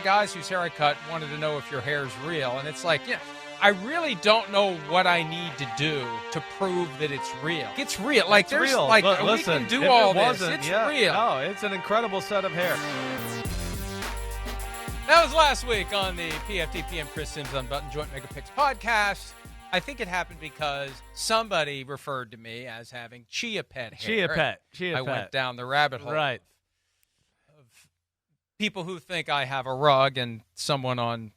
of guys whose hair I cut wanted to know if your hair is real. And it's like, I really don't know what I need to do to prove that it's real. It's real. Like, it's there's real. like, Listen, we can do if all it this. wasn't, It's yeah, real. No, it's an incredible set of hair. That was last week on the PFTPM Chris Simms Unbuttoned Joint Mega Picks podcast. I think it happened because somebody referred to me as having chia pet hair. Chia I pet. went down the rabbit hole. Right. Of people who think I have a rug, and someone on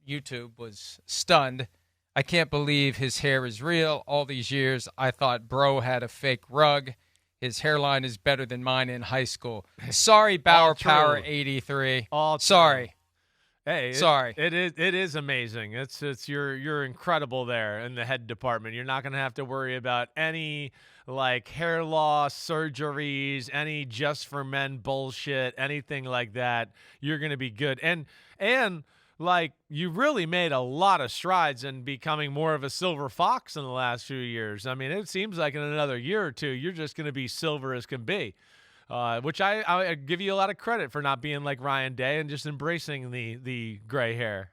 YouTube was stunned. I can't believe his hair is real. All these years, I thought bro had a fake rug. His hairline is better than mine in high school. Sorry, Bauer Power 83. All true. Sorry. Hey, sorry. It is amazing. It's you're incredible there in the head department. You're not going to have to worry about any like hair loss surgeries, any just for men bullshit, anything like that. You're going to be good. And like you really made a lot of strides in becoming more of a silver fox in the last few years. I mean, it seems like in another year or two, you're just going to be silver as can be. Which I give you a lot of credit for not being like Ryan Day and just embracing the gray hair.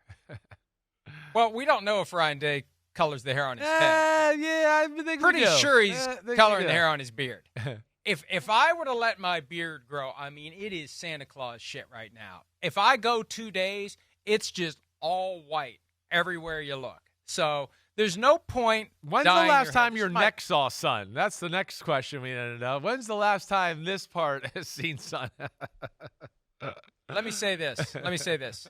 Well, we don't know if Ryan Day colors the hair on his head. Yeah, I think Pretty sure he's coloring the do. hair on his beard. If I were to let my beard grow, I mean, it is Santa Claus shit right now. If I go 2 days, it's just all white everywhere you look. So there's no point. When's the last time your neck saw sun? That's the next question we need to know. When's the last time this part has seen sun? Let me say this.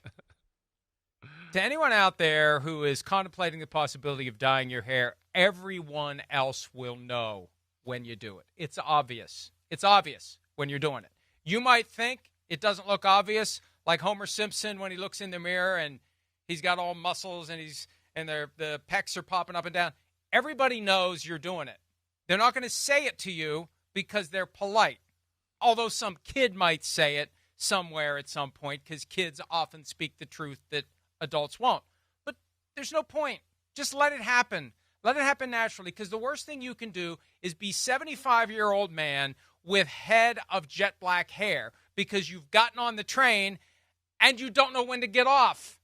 To anyone out there who is contemplating the possibility of dyeing your hair, everyone else will know when you do it. It's obvious. It's obvious when you're doing it. You might think it doesn't look obvious, like Homer Simpson when he looks in the mirror and he's got all muscles and the pecs are popping up and down. Everybody knows you're doing it. They're not going to say it to you because they're polite. Although some kid might say it somewhere at some point because kids often speak the truth that adults won't. But there's no point. Just let it happen. Let it happen naturally, because the worst thing you can do is be 75-year-old man with head of jet black hair because you've gotten on the train and you don't know when to get off.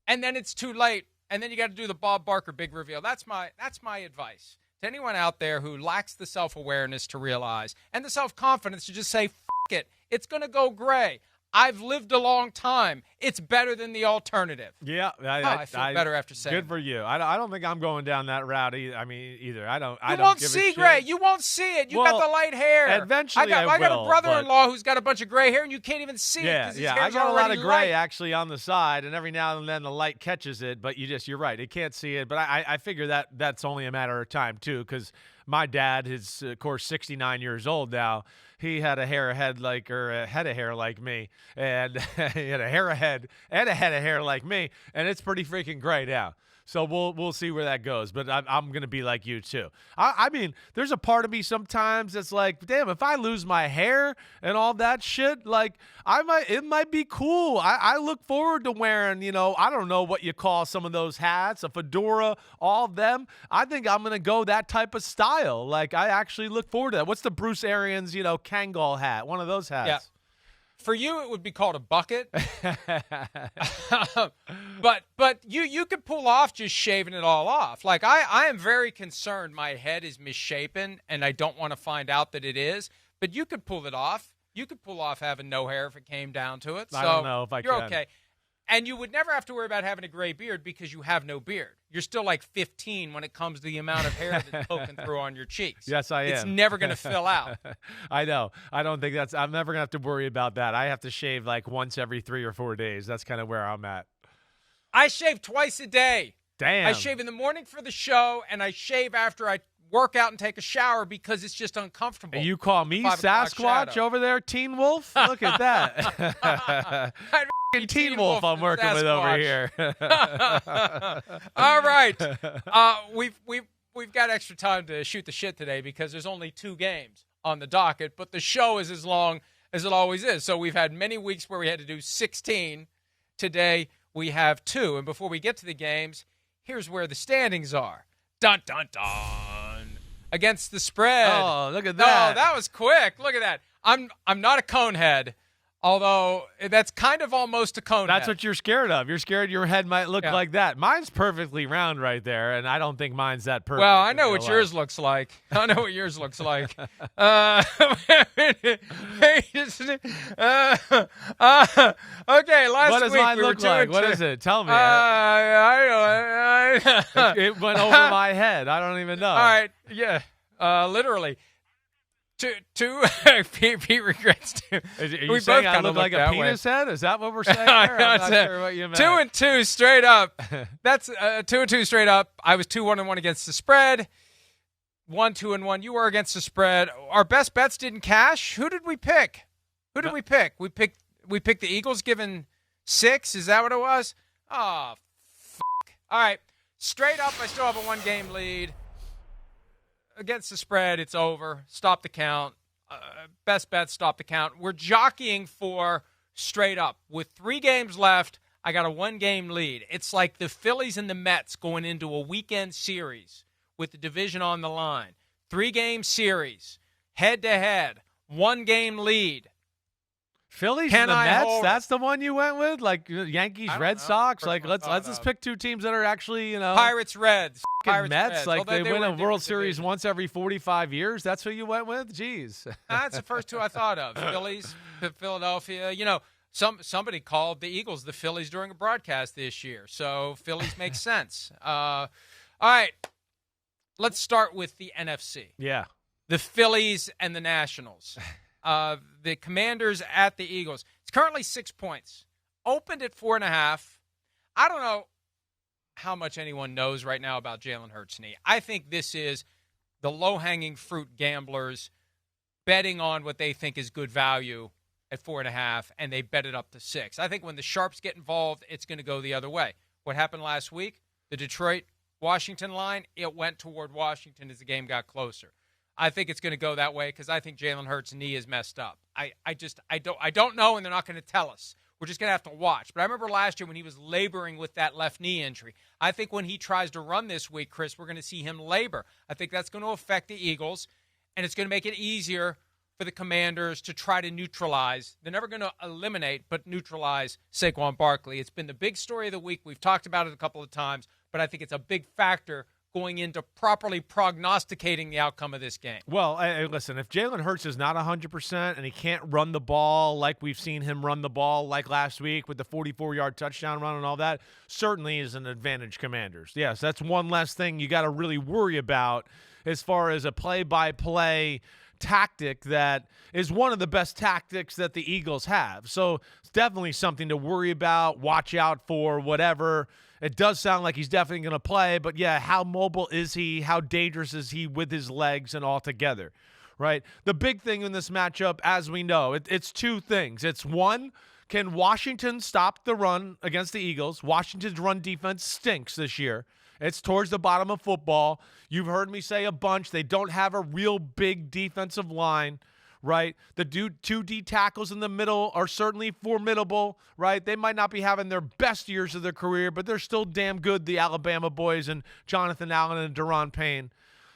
And then it's too late. And then you got to do the Bob Barker big reveal. That's my advice to anyone out there who lacks the self-awareness to realize and the self-confidence to just say, F it. It's going to go gray. I've lived a long time. It's better than the alternative. Yeah, I feel better after saying good for you. I don't think I'm going down that route either. I don't. You won't see gray. You won't see it. You got the light hair. Eventually, I got a brother-in-law who's got a bunch of gray hair, and you can't even see it because his hair's I got a lot of gray light. actually on the side, and every now and then the light catches it. But you're right. It can't see it. But I figure that's only a matter of time too, because my dad is of course 69 years old now. He had a head of hair like me, and he had a head and a head of hair like me, and it's pretty freaking gray now. So we'll see where that goes. But I'm gonna be like you too. I mean, there's a part of me sometimes that's like, damn, if I lose my hair and all that shit, like it might be cool. I look forward to wearing, I don't know what you call some of those hats, a fedora, all of them. I think I'm gonna go that type of style. Like I actually look forward to that. What's the Bruce Arians, Kangol hat? One of those hats. Yeah. For you, it would be called a bucket. But you could pull off just shaving it all off. Like I am very concerned my head is misshapen, and I don't want to find out that it is. But you could pull it off. You could pull off having no hair if it came down to it. So I don't know if I you're can. okay. And you would never have to worry about having a gray beard because you have no beard. You're still like 15 when it comes to the amount of hair that's poking through on your cheeks. Yes, I am. It's never going to fill out. I know. I don't think I'm never going to have to worry about that. I have to shave like once every 3 or 4 days. That's kind of where I'm at. I shave twice a day. Damn. I shave in the morning for the show, and I shave after I work out and take a shower because it's just uncomfortable. And you call me Sasquatch over there, Teen Wolf? Look at that. Teen Wolf I'm working Sasquatch. with over here. All right. We've got extra time to shoot the shit today because there's only 2 games on the docket, but the show is as long as it always is. So we've had many weeks where we had to do 16. Today we have 2. And before we get to the games, here's where the standings are. Dun, dun, dun. Against the spread. Oh, look at that. No, that was quick. Look at that. I'm not a conehead. Although that's kind of almost a cone That's head. what you're scared of. You're scared your head might look Yeah. like that. Mine's perfectly round right there, and I don't think mine's that perfect. Well, I in know real what life. yours looks like. I know what yours looks like. Okay, last What does week mine we were look like? What 2-2. is it? Tell me. I It went over my head. I don't even know. All right, yeah, literally. Two. Pete regrets two. Are you We saying both I kinda look like look a that penis head? Is that what we're saying? There? I'm not sure what you meant. 2-2 straight up. That's 2-2 straight up. I was 2-1-1 against the spread. 1-2-1. You were against the spread. Our best bets didn't cash. Who did we pick? We picked the Eagles given 6. Is that what it was? Oh, fuck. All right. Straight up, I still have a 1-game lead. Against the spread, it's over. Stop the count. Best bet, stop the count. We're jockeying for straight up. With 3 games left, I got a 1-game lead. It's like the Phillies and the Mets going into a weekend series with the division on the line. 3-game series, head-to-head, 1-game lead. Phillies Can and the I Mets. hold- That's the one you went with, like Yankees, I don't Red know. Sox. First Like one let's thought just of. pick 2 teams that are actually Pirates, Reds. Pirates, Mets. Reds. Like Although they win were a in World different Series divisions. once every 45 years. That's who you went with. Jeez. That's the first 2 I thought of. Phillies, Philadelphia. You know, somebody called the Eagles the Phillies during a broadcast this year. So Phillies makes sense. All right. Let's start with the NFC. Yeah. The Phillies and the Nationals. The Commanders at the Eagles. It's currently 6 points. Opened at 4.5. I don't know how much anyone knows right now about Jalen Hurts' knee. I think this is the low-hanging fruit gamblers betting on what they think is good value at 4.5, and they bet it up to 6. I think when the sharps get involved, it's going to go the other way. What happened last week? The Detroit-Washington line, it went toward Washington as the game got closer. I think it's going to go that way because I think Jalen Hurts' knee is messed up. I don't know, and they're not going to tell us. We're just going to have to watch. But I remember last year when he was laboring with that left knee injury. I think when he tries to run this week, Chris, we're going to see him labor. I think that's going to affect the Eagles, and it's going to make it easier for the Commanders to try to neutralize. They're never going to eliminate, but neutralize Saquon Barkley. It's been the big story of the week. We've talked about it a couple of times, but I think it's a big factor going into properly prognosticating the outcome of this game. Well, listen, if Jalen Hurts is not 100% and he can't run the ball like we've seen him run the ball like last week with the 44-yard touchdown run and all that, certainly is an advantage Commanders. Yes, that's one less thing you got to really worry about as far as a play-by-play tactic that is one of the best tactics that the Eagles have. So it's definitely something to worry about, watch out for, whatever. It does sound like he's definitely going to play, but yeah, how mobile is he? How dangerous is he with his legs and all together, right? The big thing in this matchup, as we know, it's 2 things. It's one, can Washington stop the run against the Eagles? Washington's run defense stinks this year. It's towards the bottom of football. You've heard me say a bunch. They don't have a real big defensive line, right? The 2 D tackles in the middle are certainly formidable, right? They might not be having their best years of their career, but they're still damn good, the Alabama boys and Jonathan Allen and Daron Payne.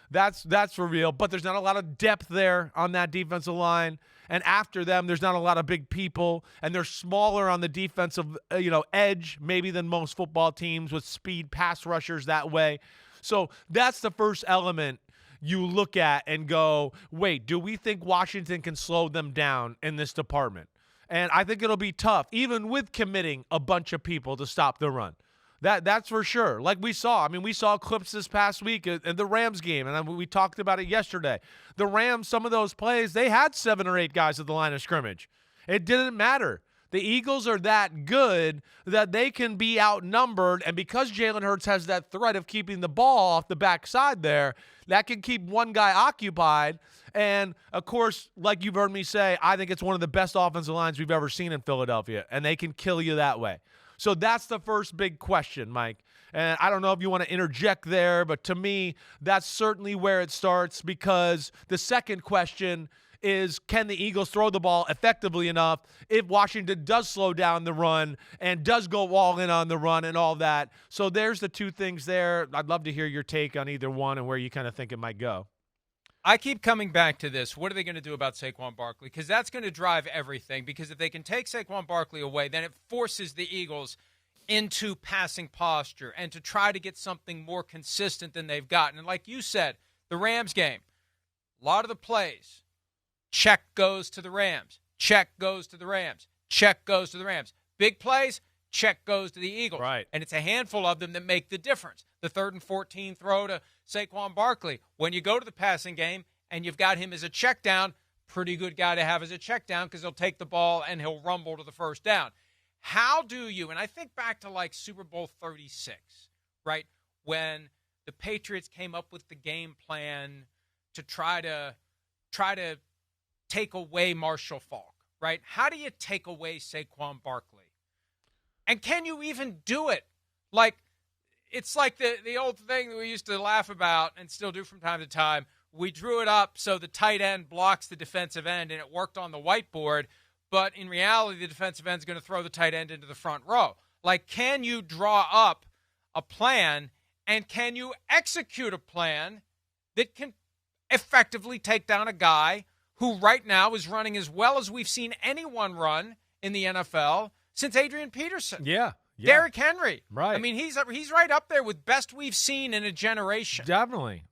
That's for real, but there's not a lot of depth there on that defensive line. And after them, there's not a lot of big people, and they're smaller on the defensive, edge maybe than most football teams with speed pass rushers that way. So that's the first element you look at and go, wait, do we think Washington can slow them down in this department? And I think it'll be tough, even with committing a bunch of people to stop the run. That's for sure. Like we saw. I mean, we saw clips this past week at the Rams game, and we talked about it yesterday. The Rams, some of those plays, they had 7 or 8 guys at the line of scrimmage. It didn't matter. The Eagles are that good that they can be outnumbered, and because Jalen Hurts has that threat of keeping the ball off the backside there, that can keep one guy occupied. And, of course, like you've heard me say, I think it's one of the best offensive lines we've ever seen in Philadelphia, and they can kill you that way. So that's the first big question, Mike. And I don't know if you want to interject there, but to me, that's certainly where it starts, because the second question is, can the Eagles throw the ball effectively enough if Washington does slow down the run and does go all in on the run and all that? So there's the 2 things there. I'd love to hear your take on either one and where you kind of think it might go. I keep coming back to this. What are they going to do about Saquon Barkley? Because that's going to drive everything. Because if they can take Saquon Barkley away, then it forces the Eagles into passing posture and to try to get something more consistent than they've gotten. And like you said, the Rams game, a lot of the plays, check goes to the Rams, check goes to the Rams, check goes to the Rams. Big plays, check goes to the Eagles. Right. And it's a handful of them that make the difference. The 3rd and 14 throw to Saquon Barkley. When you go to the passing game and you've got him as a check down, pretty good guy to have as a check down because he'll take the ball and he'll rumble to the first down. How do you, and I think back to like Super Bowl 36, right, when the Patriots came up with the game plan to try to take away Marshall Faulk, right? How do you take away Saquon Barkley? And can you even do it? Like, it's like the old thing that we used to laugh about and still do from time to time. We drew it up so the tight end blocks the defensive end, and it worked on the whiteboard. But in reality, the defensive end is going to throw the tight end into the front row. Like, can you draw up a plan, and can you execute a plan that can effectively take down a guy who right now is running as well as we've seen anyone run in the NFL since Adrian Peterson? Yeah. Derrick Henry. Right. I mean, he's right up there with best we've seen in a generation. Definitely.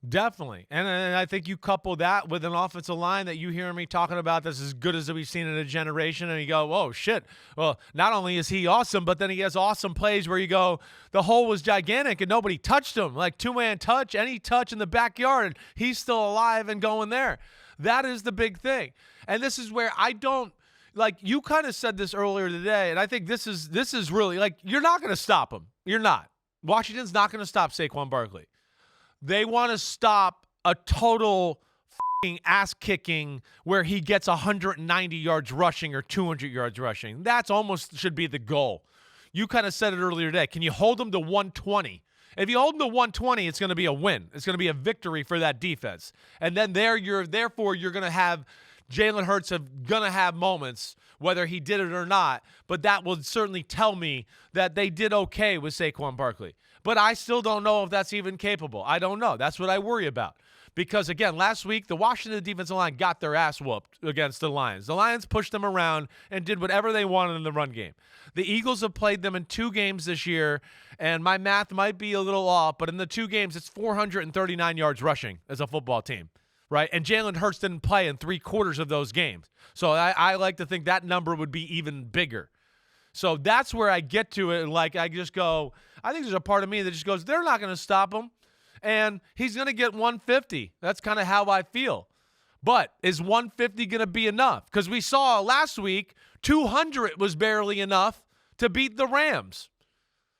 And I think you couple that with an offensive line that you hear me talking about that's as good as we've seen in a generation, and you go, whoa, shit. Well, not only is he awesome, but then he has awesome plays where you go, the hole was gigantic and nobody touched him. Like two-man touch, any touch in the backyard, and he's still alive and going there. That is the big thing. And this is where I don't, like, you kind of said this earlier today, and I think this is really, like, you're not going to stop him. You're not. Washington's not going to stop Saquon Barkley. They want to stop a total f***ing ass-kicking where he gets 190 yards rushing or 200 yards rushing. That's almost should be the goal. You kind of said it earlier today. Can you hold him to 120? If you hold him to 120, it's going to be a win. It's going to be a victory for that defense. And then therefore you're going to have Jalen Hurts going to have moments, whether he did it or not, but that will certainly tell me that they did okay with Saquon Barkley. But I still don't know if that's even capable. I don't know. That's what I worry about. Because, again, last week, the Washington defensive line got their ass whooped against the Lions. The Lions pushed them around and did whatever they wanted in the run game. The Eagles have played them in 2 games this year, and my math might be a little off, but in the 2 games, it's 439 yards rushing as a football team. Right, and Jalen Hurts didn't play in 3/4 of those games. So I like to think that number would be even bigger. So that's where I get to it. Like, I just go, I think there's a part of me that just goes, they're not going to stop him. And he's going to get 150. That's kind of how I feel. But is 150 going to be enough? Because we saw last week 200 was barely enough to beat the Rams.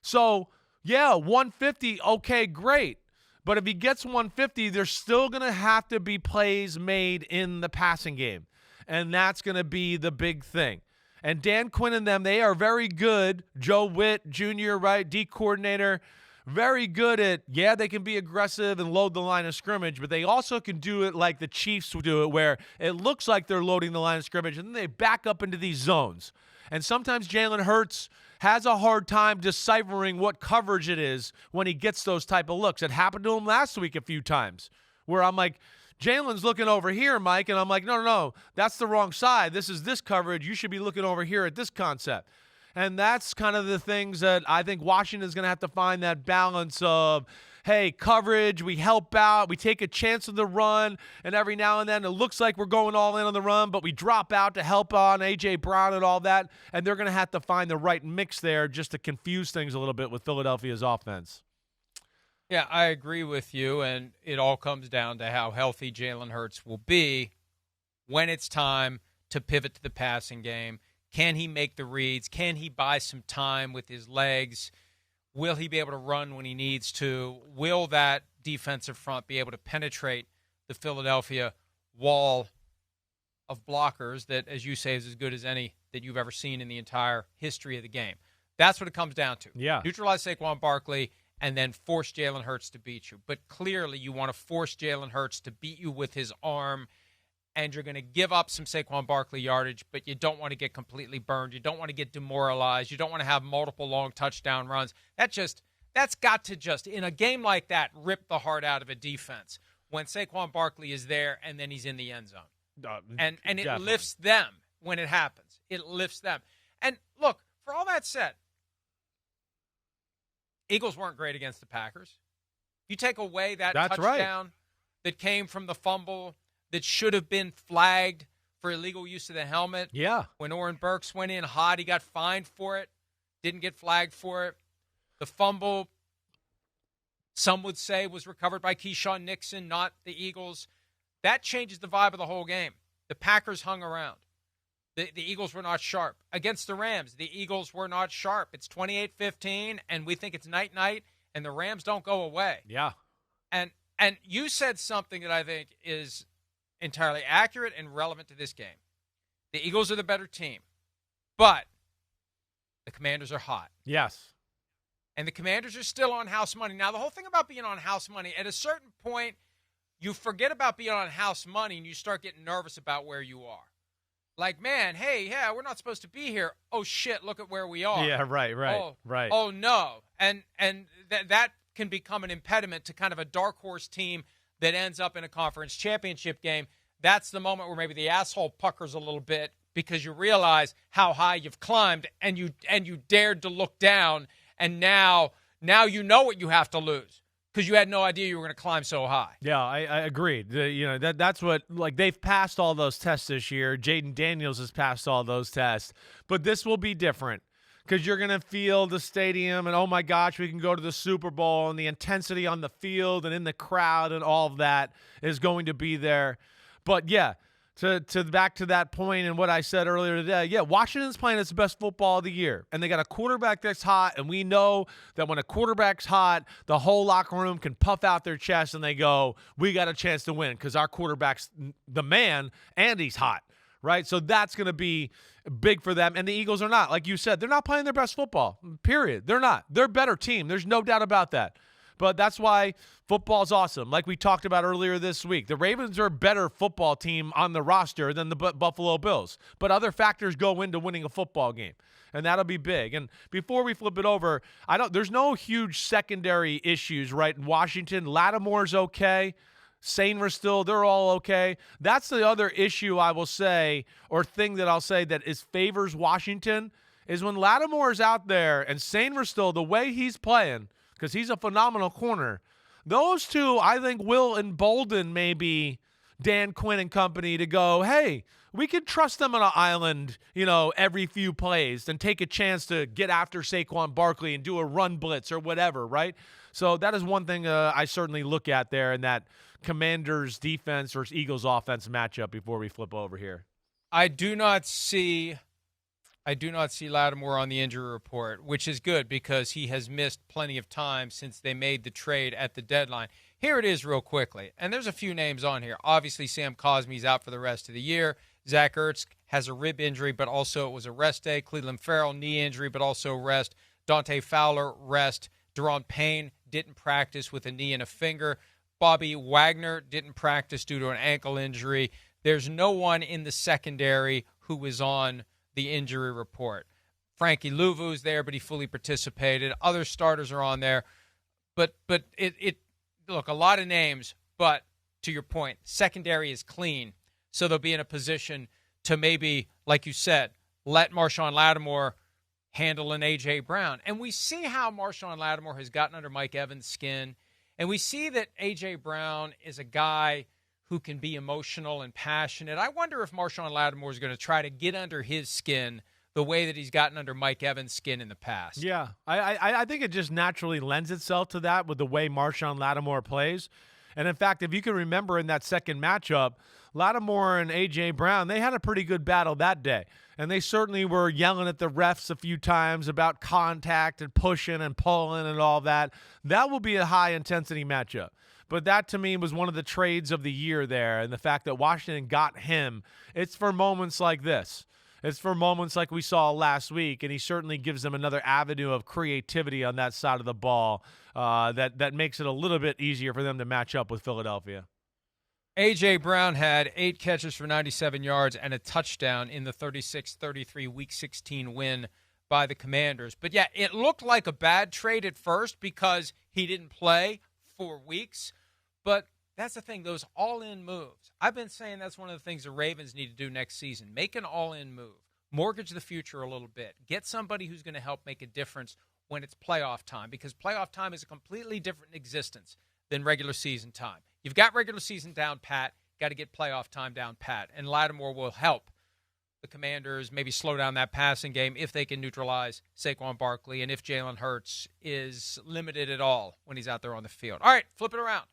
So, yeah, 150, okay, great. But if he gets 150, there's still going to have to be plays made in the passing game. And that's going to be the big thing. And Dan Quinn and them, they are very good. Joe Witt, Jr., right, D coordinator, very good at, yeah, they can be aggressive and load the line of scrimmage, but they also can do it like the Chiefs do it, where it looks like they're loading the line of scrimmage, and then they back up into these zones. And sometimes Jalen Hurts has a hard time deciphering what coverage it is when he gets those type of looks. It happened to him last week a few times where I'm like, Jalen's looking over here, Mike, and I'm like, no, that's the wrong side. This is this coverage. You should be looking over here at this concept. And that's kind of the things that I think Washington's going to have to find that balance of, hey, coverage, we help out, we take a chance on the run, and every now and then it looks like we're going all in on the run, but we drop out to help on A.J. Brown and all that, and they're going to have to find the right mix there just to confuse things a little bit with Philadelphia's offense. Yeah, I agree with you, and it all comes down to how healthy Jalen Hurts will be when it's time to pivot to the passing game. Can he make the reads? Can he buy some time with his legs? Will he be able to run when he needs to? Will that defensive front be able to penetrate the Philadelphia wall of blockers that, as you say, is as good as any that you've ever seen in the entire history of the game? That's what it comes down to. Yeah. Neutralize Saquon Barkley and then force Jalen Hurts to beat you. But clearly you want to force Jalen Hurts to beat you with his arm, and you're going to give up some Saquon Barkley yardage, but you don't want to get completely burned. You don't want to get demoralized. You don't want to have multiple long touchdown runs. That's got to just, in a game like that, rip the heart out of a defense. when Saquon Barkley is there and then he's in the end zone. And it Definitely. lifts them when it happens. It lifts them. And look, for all that said, Eagles weren't great against the Packers. You take away that touchdown that came from the fumble that should have been flagged for illegal use of the helmet. Yeah. When Oren Burks went in hot, he got fined for it. Didn't get flagged for it. The fumble, some would say, was recovered by Keyshawn Nixon, not the Eagles. That changes the vibe of the whole game. The Packers hung around. The Eagles were not sharp. Against the Rams, the Eagles were not sharp. It's 28-15, and we think it's night-night, and the Rams don't go away. Yeah. And you said something that I think is entirely accurate and relevant to this game. The Eagles are the better team, but the Commanders are hot. Yes. And the Commanders are still on house money. Now, the whole thing about being on house money, at a certain point, you forget about being on house money and you start getting nervous about where you are. Like, man, hey, yeah, we're not supposed to be here. Oh, shit, look at where we are. Yeah, right. Oh, no. And that can become an impediment to kind of a dark horse team that ends up in a conference championship game. That's the moment where maybe the asshole puckers a little bit because you realize how high you've climbed and you dared to look down, and now you know what you have to lose. Because you had no idea you were going to climb so high. Yeah, I agreed. That's what, like, they've passed all those tests this year. Jaden Daniels has passed all those tests. But this will be different because you're going to feel the stadium and, oh, my gosh, we can go to the Super Bowl, and the intensity on the field and in the crowd and all of that is going to be there. But, yeah, to back to that point and what I said earlier today, yeah, Washington's playing its best football of the year, and they got a quarterback that's hot, and we know that when a quarterback's hot, the whole locker room can puff out their chest and they go, we got a chance to win because our quarterback's the man and he's hot, right? So that's going to be big for them, and the Eagles are not. Like you said, they're not playing their best football, period. They're not. They're a better team. There's no doubt about that. But that's why football's awesome. Like we talked about earlier this week, the Ravens are a better football team on the roster than the Buffalo Bills. But other factors go into winning a football game, and that'll be big. And before we flip it over, there's no huge secondary issues, right? In Washington, Lattimore's okay. Sainristil still, they're all okay. That's the other issue I will say, or thing that I'll say that favors Washington, is when Lattimore's out there and Sainristil still, the way he's playing, because he's a phenomenal corner, those two, I think, will embolden maybe Dan Quinn and company to go, hey, we can trust them on an island, every few plays and take a chance to get after Saquon Barkley and do a run blitz or whatever, right? So that is one thing I certainly look at there in that Commanders defense versus Eagles offense matchup before we flip over here. I do not see Lattimore on the injury report, which is good because he has missed plenty of time since they made the trade at the deadline. Here it is real quickly, and there's a few names on here. Obviously, Sam Cosmi's out for the rest of the year. Zach Ertz has a rib injury, but also it was a rest day. Cleveland Farrell, knee injury, but also rest. Dante Fowler, rest. Deron Payne didn't practice with a knee and a finger. Bobby Wagner didn't practice due to an ankle injury. There's no one in the secondary who was on the injury report. Frankie Louvu's there, but he fully participated. Other starters are on there. But look, a lot of names, but to your point, secondary is clean. So they'll be in a position to maybe, like you said, let Marshawn Lattimore handle an A.J. Brown. And we see how Marshawn Lattimore has gotten under Mike Evans' skin. And we see that A.J. Brown is a guy who can be emotional and passionate. I wonder if Marshawn Lattimore is going to try to get under his skin the way that he's gotten under Mike Evans' skin in the past. Yeah, I think it just naturally lends itself to that with the way Marshawn Lattimore plays. And, in fact, if you can remember in that second matchup, Lattimore and A.J. Brown, they had a pretty good battle that day. And they certainly were yelling at the refs a few times about contact and pushing and pulling and all that. That will be a high-intensity matchup. But that, to me, was one of the trades of the year there. And the fact that Washington got him, it's for moments like this. It's for moments like we saw last week. And he certainly gives them another avenue of creativity on that side of the ball that makes it a little bit easier for them to match up with Philadelphia. A.J. Brown had 8 catches for 97 yards and a touchdown in the 36-33 Week 16 win by the Commanders. But, yeah, it looked like a bad trade at first because he didn't play for weeks. But That's the thing, those all-in moves. I've been saying that's one of the things the Ravens need to do next season. Make an all-in move. Mortgage the future a little bit. Get somebody who's going to help make a difference when it's playoff time, because playoff time is a completely different existence than regular season time. You've got regular season down pat, got to get playoff time down pat, and Lattimore will help the Commanders maybe slow down that passing game if they can neutralize Saquon Barkley and if Jalen Hurts is limited at all when he's out there on the field. All right, flip it around.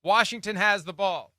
Washington has the ball.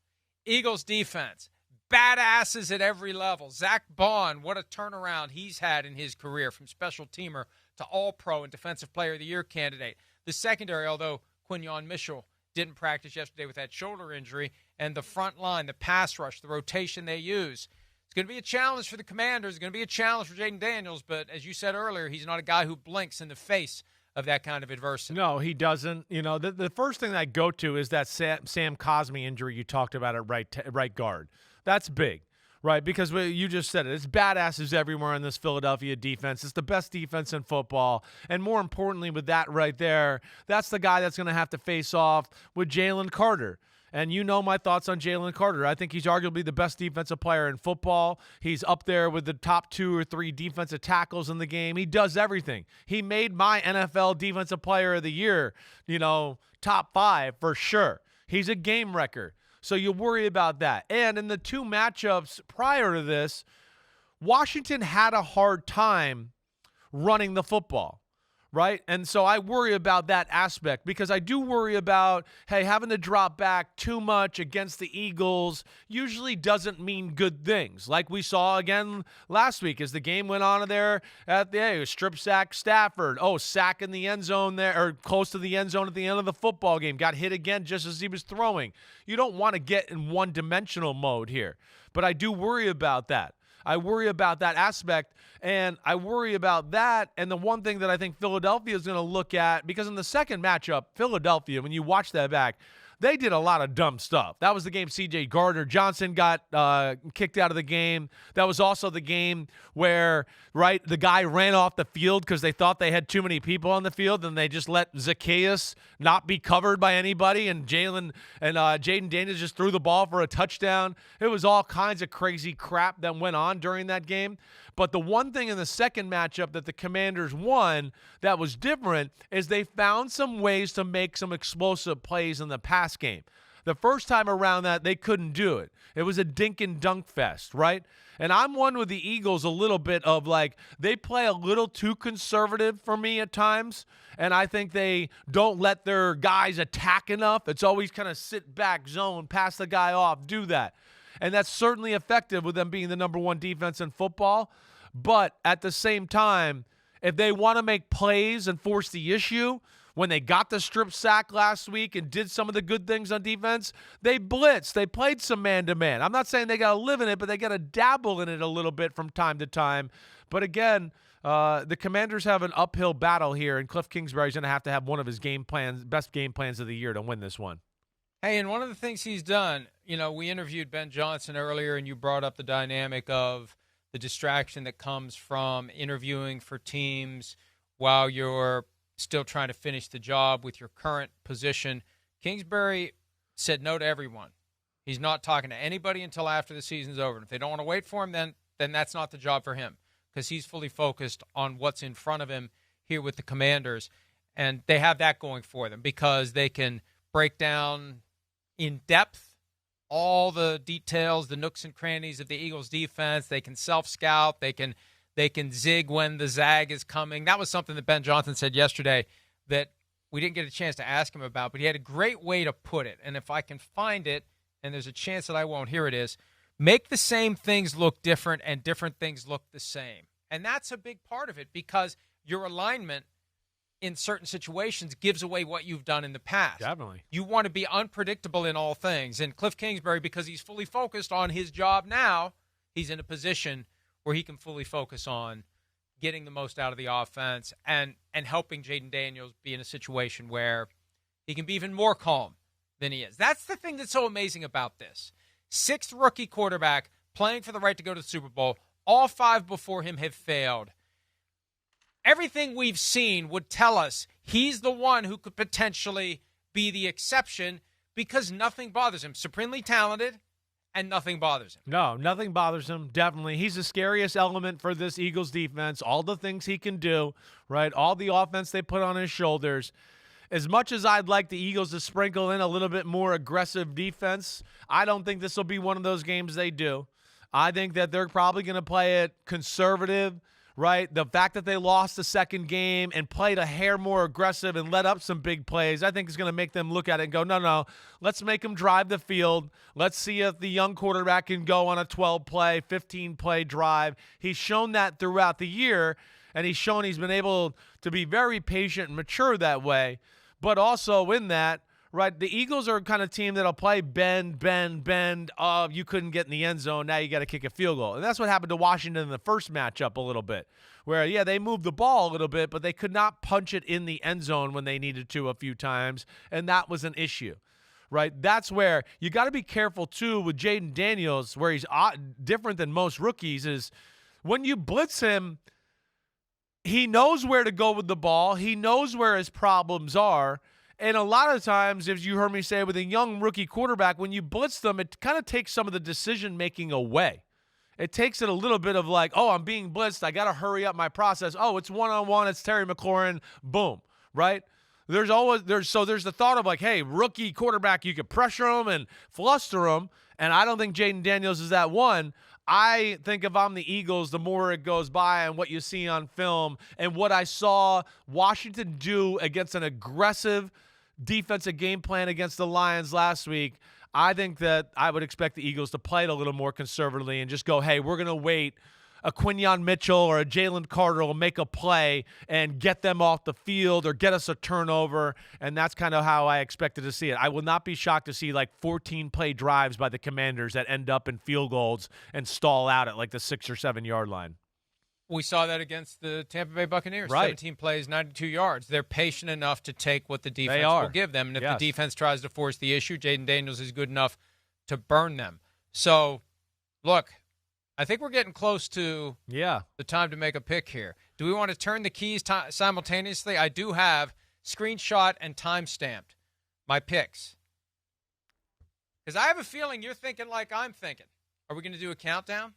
Eagles defense, badasses at every level. Zach Bond, what a turnaround he's had in his career, from special teamer to all-pro and defensive player of the year candidate. The secondary, although Quinyon Mitchell didn't practice yesterday with that shoulder injury, and the front line, the pass rush, the rotation they use, it's going to be a challenge for the Commanders. It's going to be a challenge for Jaden Daniels, but as you said earlier, he's not a guy who blinks in the face of that kind of adversity. No, he doesn't. You know, the first thing I go to is that Sam Cosme injury you talked about at right guard. That's big, right? Because you just said it. It's badasses everywhere in this Philadelphia defense. It's the best defense in football. And more importantly, with that right there, that's the guy that's going to have to face off with Jalen Carter. And you know my thoughts on Jalen Carter. I think he's arguably the best defensive player in football. He's up there with the top 2 or 3 defensive tackles in the game. He does everything. He made my NFL Defensive Player of the Year, top 5 for sure. He's a game wrecker. So you worry about that. And in the 2 matchups prior to this, Washington had a hard time running the football. Right? And so I worry about that aspect, because I do worry about, having to drop back too much against the Eagles usually doesn't mean good things. Like we saw again last week as the game went on there at the strip sack Stafford. Sack in the end zone there, or close to the end zone at the end of the football game. Got hit again just as he was throwing. You don't want to get in one-dimensional mode here. But I do worry about that. I worry about that aspect, and I worry about that. And the one thing that I think Philadelphia is going to look at, because in the second matchup, Philadelphia, when you watch that back, they did a lot of dumb stuff. That was the game C.J. Gardner-Johnson got kicked out of the game. That was also the game where, the guy ran off the field because they thought they had too many people on the field, and they just let Zacchaeus not be covered by anybody, and Jaden Daniels just threw the ball for a touchdown. It was all kinds of crazy crap that went on during that game. But the one thing in the second matchup that the Commanders won that was different is they found some ways to make some explosive plays in the pass game. The first time around that, they couldn't do it. It was a dink and dunk fest, right? And I'm one with the Eagles a little bit of they play a little too conservative for me at times, and I think they don't let their guys attack enough. It's always kind of sit back, zone, pass the guy off, do that. And that's certainly effective with them being the number 1 defense in football. But at the same time, if they want to make plays and force the issue, when they got the strip sack last week and did some of the good things on defense, they blitzed. They played some man-to-man. I'm not saying they got to live in it, but they got to dabble in it a little bit from time to time. But again, the Commanders have an uphill battle here, and Cliff Kingsbury's going to have one of his best game plans of the year to win this one. Hey, and one of the things he's done, we interviewed Ben Johnson earlier, and you brought up the dynamic of the distraction that comes from interviewing for teams while you're still trying to finish the job with your current position. Kingsbury said no to everyone. He's not talking to anybody until after the season's over. And if they don't want to wait for him, then that's not the job for him, because he's fully focused on what's in front of him here with the Commanders. And they have that going for them because they can break down in depth all the details, the nooks and crannies of the Eagles defense. They can self-scout. They can zig when the zag is coming. That was something that Ben Johnson said yesterday that we didn't get a chance to ask him about, but he had a great way to put it. And if I can find it, and there's a chance that I won't, here it is: make the same things look different and different things look the same. And that's a big part of it, because your alignment in certain situations gives away what you've done in the past. Definitely. You want to be unpredictable in all things. And Cliff Kingsbury, because he's fully focused on his job now, he's in a position where he can fully focus on getting the most out of the offense and helping Jaden Daniels be in a situation where he can be even more calm than he is. That's the thing that's so amazing about this. 6th rookie quarterback playing for the right to go to the Super Bowl. All 5 before him have failed. Everything we've seen would tell us he's the one who could potentially be the exception, because nothing bothers him. Supremely talented, and nothing bothers him. No, nothing bothers him, definitely. He's the scariest element for this Eagles defense. All the things he can do, right? All the offense they put on his shoulders. As much as I'd like the Eagles to sprinkle in a little bit more aggressive defense, I don't think this will be one of those games they do. I think that they're probably going to play it conservative, right? The fact that they lost the second game and played a hair more aggressive and let up some big plays, I think is going to make them look at it and go, no, let's make them drive the field. Let's see if the young quarterback can go on a 12-play, 15-play drive. He's shown that throughout the year, and he's shown he's been able to be very patient and mature that way. But also in that, right, the Eagles are a kind of team that'll play bend. You couldn't get in the end zone. Now you got to kick a field goal. And that's what happened to Washington in the first matchup a little bit, where, yeah, they moved the ball a little bit, but they could not punch it in the end zone when they needed to a few times, and that was an issue, right? That's where you got to be careful, too, with Jaden Daniels, where he's different than most rookies, is when you blitz him, he knows where to go with the ball. He knows where his problems are. And a lot of times, as you heard me say, with a young rookie quarterback, when you blitz them, it kind of takes some of the decision-making away. It takes it a little bit of like, oh, I'm being blitzed. I got to hurry up my process. Oh, it's one-on-one. It's Terry McLaurin. Boom, right? There's the thought of like, hey, rookie quarterback, you could pressure him and fluster him. And I don't think Jaden Daniels is that one. I think if I'm the Eagles, the more it goes by and what you see on film and what I saw Washington do against an aggressive defensive game plan against the Lions last week, I think that I would expect the Eagles to play it a little more conservatively and just go, hey, we're going to wait. A Quinyon Mitchell or a Jalen Carter will make a play and get them off the field or get us a turnover, and that's kind of how I expected to see it. I will not be shocked to see like 14-play drives by the Commanders that end up in field goals and stall out at like the 6 or 7 yard line. We saw that against the Tampa Bay Buccaneers. Right. 17 plays, 92 yards. They're patient enough to take what the defense will give them, and if the defense tries to force the issue, Jaden Daniels is good enough to burn them. So, look, I think we're getting close to the time to make a pick here. Do we want to turn the keys simultaneously? I do have screenshot and time-stamped my picks. Because I have a feeling you're thinking like I'm thinking. Are we going to do a countdown?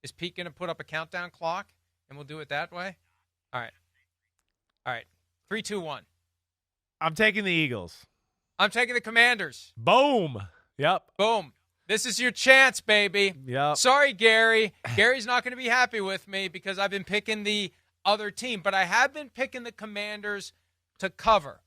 Is Pete going to put up a countdown clock, and we'll do it that way? All right. 3, 2, 1. I'm taking the Eagles. I'm taking the Commanders. Boom. Yep. Boom. This is your chance, baby. Yep. Sorry, Gary. Gary's not going to be happy with me because I've been picking the other team, but I have been picking the Commanders to cover.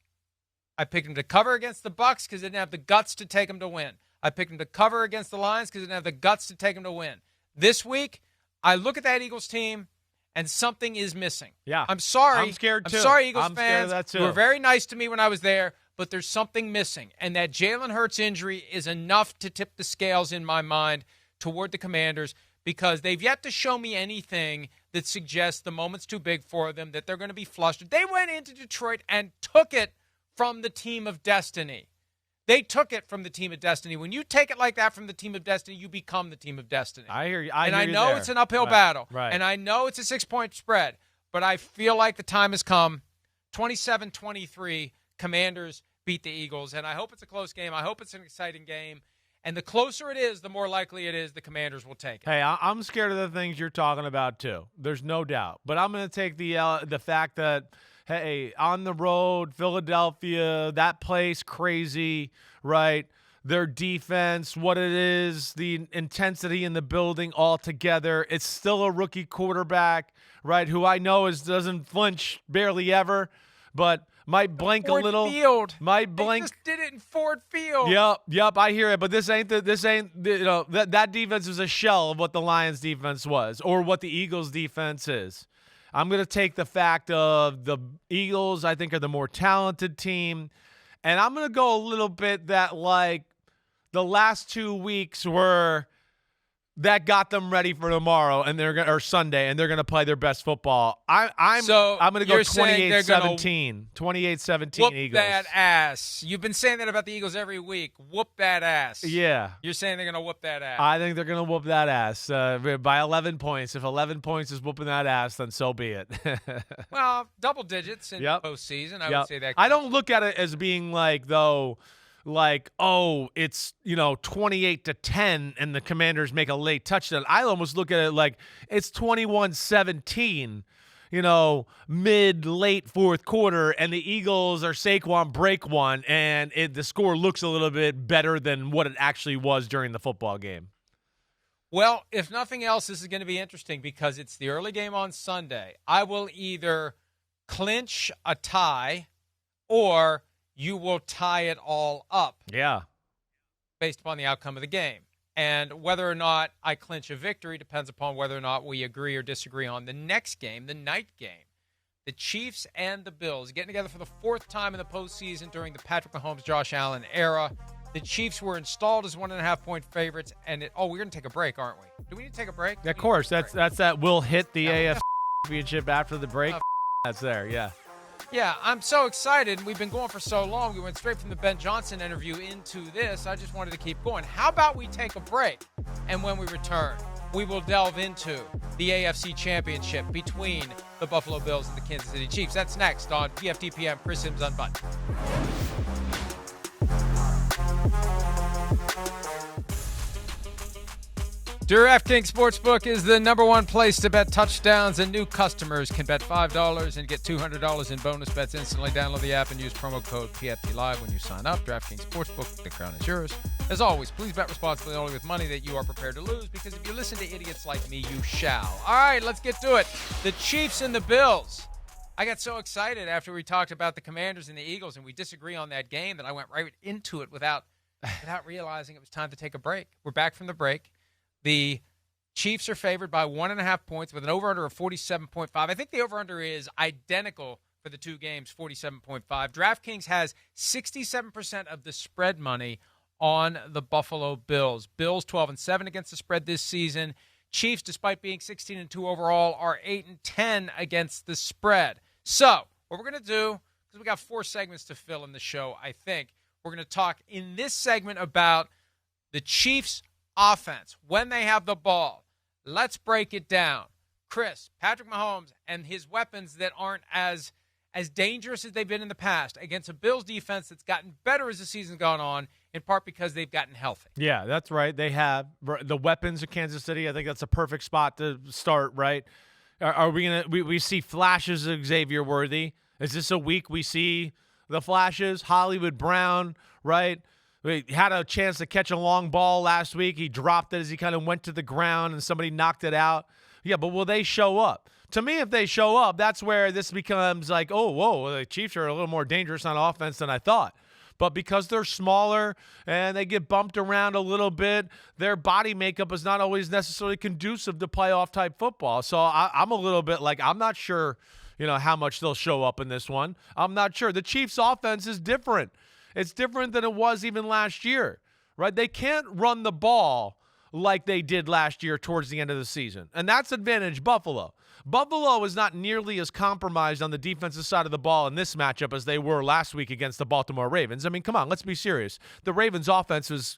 I picked them to cover against the Bucs because they didn't have the guts to take them to win. I picked them to cover against the Lions because they didn't have the guts to take them to win. This week, I look at that Eagles team, and something is missing. Yeah. I'm sorry. I'm scared, too. I'm sorry, Eagles I'm fans. scared of that, too. You were very nice to me when I was there, but there's something missing. And that Jalen Hurts injury is enough to tip the scales in my mind toward the Commanders because they've yet to show me anything that suggests the moment's too big for them, that they're going to be flustered. They went into Detroit and took it from the team of destiny. They took it from the team of destiny. When you take it like that from the team of destiny, you become the team of destiny. I hear you. I know it's an uphill battle. Right. And I know it's a 6-point spread. But I feel like the time has come. 27-23, Commanders beat the Eagles. And I hope it's a close game. I hope it's an exciting game. And the closer it is, the more likely it is the Commanders will take it. Hey, I'm scared of the things you're talking about, too. There's no doubt. But I'm going to take the fact that, hey, on the road, Philadelphia, that place crazy, right? Their defense, what it is, the intensity in the building altogether. It's still a rookie quarterback, right, who I know doesn't flinch barely ever, but might blink Ford a little. Field. Might blink. They just did it in Ford Field. Yep, I hear it. But that defense is a shell of what the Lions defense was or what the Eagles defense is. I'm going to take the fact of the Eagles, I think, are the more talented team. And I'm going to go a little bit that, like, the last 2 weeks were that got them ready for tomorrow or Sunday, and they're going to play their best football. I'm going to go 28-17. 28-17 Whoop Eagles. that ass. You've been saying that about the Eagles every week. Whoop that ass. Yeah. You're saying they're going to whoop that ass. I think they're going to whoop that ass by 11 points. If 11 points is whooping that ass, then so be it. Well, double digits in postseason, I would say that. I don't look at it as being like, though, like, oh, it's, 28-10 and the Commanders make a late touchdown. I almost look at it like it's 21-17, late fourth quarter, and the Eagles or Saquon break one, and the score looks a little bit better than what it actually was during the football game. Well, if nothing else, this is going to be interesting because it's the early game on Sunday. I will either clinch a tie or you will tie it all up. Yeah. Based upon the outcome of the game. And whether or not I clinch a victory depends upon whether or not we agree or disagree on the next game, the night game. The Chiefs and the Bills getting together for the fourth time in the postseason during the Patrick Mahomes, Josh Allen era. The Chiefs were installed as 1.5-point favorites, and we're going to take a break, aren't we? Do we need to take a break? Of course. That's that. We'll hit the AFC Championship after the break. That's there, yeah. Yeah, I'm so excited. We've been going for so long. We went straight from the Ben Johnson interview into this. I just wanted to keep going. How about we take a break? And when we return, we will delve into the AFC Championship between the Buffalo Bills and the Kansas City Chiefs. That's next on PFTPM. Chris Simms Unbuttoned. DraftKings Sportsbook is the number one place to bet touchdowns, and new customers can bet $5 and get $200 in bonus bets instantly. Download the app and use promo code PFTLive when you sign up. DraftKings Sportsbook, the crown is yours. As always, please bet responsibly, only with money that you are prepared to lose, because if you listen to idiots like me, you shall. All right, let's get to it. The Chiefs and the Bills. I got so excited after we talked about the Commanders and the Eagles, and we disagree on that game, that I went right into it without realizing it was time to take a break. We're back from the break. The Chiefs are favored by 1.5 points with an over-under of 47.5. I think the over-under is identical for the two games, 47.5. DraftKings has 67% of the spread money on the Buffalo Bills. Bills 12-7 against the spread this season. Chiefs, despite being 16-2 overall, are 8-10 against the spread. So what we're going to do, because we got 4 segments to fill in the show, I think, we're going to talk in this segment about the Chiefs' offense when they have the ball. Let's break it down. Chris, Patrick Mahomes and his weapons that aren't as dangerous as they've been in the past against a Bills defense that's gotten better as the season's gone on, in part because they've gotten healthy. Yeah, that's right. They have the weapons of Kansas City. I think that's a perfect spot to start, right? Are we going to we see flashes of Xavier Worthy? Is this a week we see the flashes? Hollywood Brown, right? We had a chance to catch a long ball last week. He dropped it as he kind of went to the ground and somebody knocked it out. Yeah, but will they show up? To me, if they show up, that's where this becomes like, oh, whoa, the Chiefs are a little more dangerous on offense than I thought. But because they're smaller and they get bumped around a little bit, their body makeup is not always necessarily conducive to playoff-type football. So I'm a little bit like, I'm not sure, how much they'll show up in this one. I'm not sure. The Chiefs' offense is different. It's different than it was even last year, right? They can't run the ball like they did last year towards the end of the season. And that's advantage Buffalo. Buffalo is not nearly as compromised on the defensive side of the ball in this matchup as they were last week against the Baltimore Ravens. I mean, come on, let's be serious. The Ravens' offense is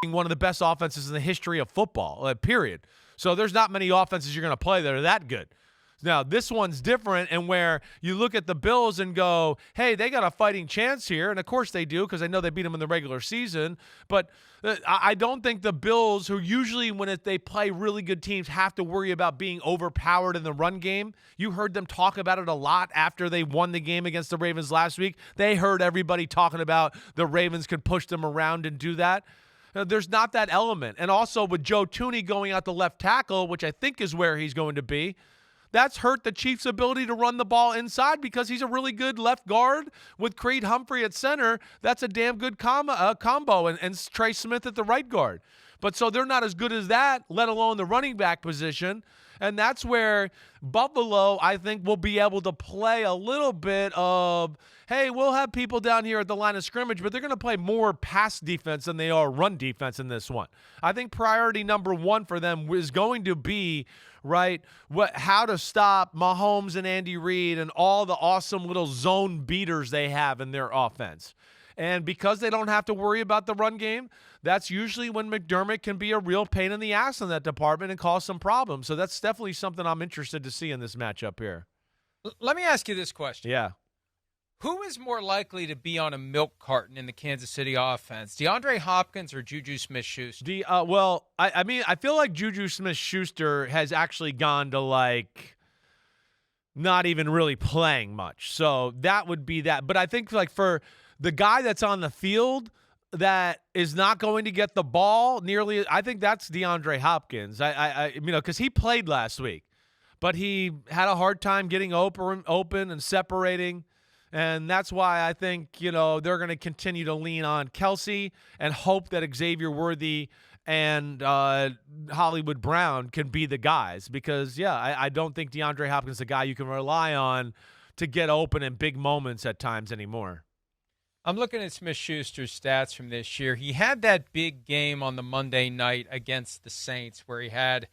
one of the best offenses in the history of football, period. So there's not many offenses you're going to play that are that good. Now, this one's different, and where you look at the Bills and go, hey, they got a fighting chance here, and of course they do because I know they beat them in the regular season, but I don't think the Bills, who usually when they play really good teams, have to worry about being overpowered in the run game. You heard them talk about it a lot after they won the game against the Ravens last week. They heard everybody talking about the Ravens could push them around and do that. There's not that element. And also with Joe Thuney going out the left tackle, which I think is where he's going to be, that's hurt the Chiefs' ability to run the ball inside because he's a really good left guard with Creed Humphrey at center. That's a damn good combo, and Trey Smith at the right guard. But so they're not as good as that, let alone the running back position. And that's where Buffalo, I think, will be able to play a little bit of, hey, we'll have people down here at the line of scrimmage, but they're going to play more pass defense than they are run defense in this one. I think priority number one for them is going to be, right, how to stop Mahomes and Andy Reid and all the awesome little zone beaters they have in their offense. And because they don't have to worry about the run game, that's usually when McDermott can be a real pain in the ass in that department and cause some problems. So that's definitely something I'm interested to see in this matchup here. Let me ask you this question. Yeah. Who is more likely to be on a milk carton in the Kansas City offense, DeAndre Hopkins or Juju Smith-Schuster? Well, I mean, I feel like Juju Smith-Schuster has actually gone to, like, not even really playing much. So that would be that. But I think, like, for the guy that's on the field that is not going to get the ball nearly, I think that's DeAndre Hopkins. Because he played last week, but he had a hard time getting open and separating. And that's why I think, they're going to continue to lean on Kelsey and hope that Xavier Worthy and Hollywood Brown can be the guys. Because, I don't think DeAndre Hopkins is the guy you can rely on to get open in big moments at times anymore. I'm looking at Smith-Schuster's stats from this year. He had that big game on the Monday night against the Saints where he had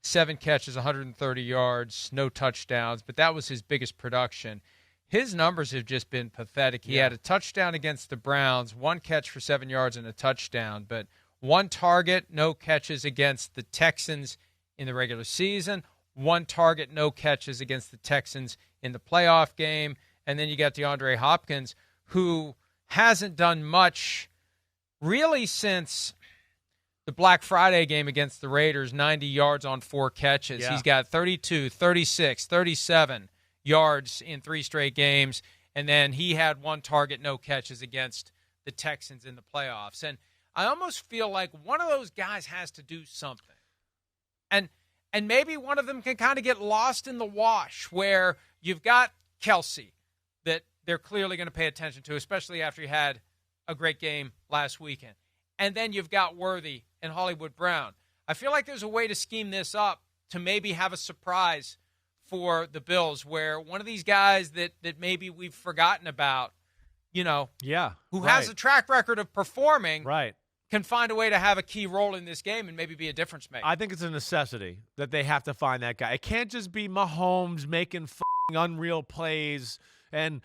7 catches, 130 yards, no touchdowns, but that was his biggest production. His numbers have just been pathetic. He had a touchdown against the Browns, 1 catch for 7 yards and a touchdown, but 1 target, no catches against the Texans in the regular season, 1 target, no catches against the Texans in the playoff game, and then you got DeAndre Hopkins, who hasn't done much really since the Black Friday game against the Raiders, 90 yards on 4 catches. Yeah. He's got 32, 36, 37 yards in 3 straight games, and then he had 1 target, no catches against the Texans in the playoffs. And I almost feel like one of those guys has to do something. And maybe one of them can kind of get lost in the wash where you've got Kelsey that they're clearly going to pay attention to, especially after you had a great game last weekend. And then you've got Worthy and Hollywood Brown. I feel like there's a way to scheme this up to maybe have a surprise for the Bills where one of these guys that maybe we've forgotten about, who has a track record of performing, can find a way to have a key role in this game and maybe be a difference maker. I think it's a necessity that they have to find that guy. It can't just be Mahomes making unreal plays and,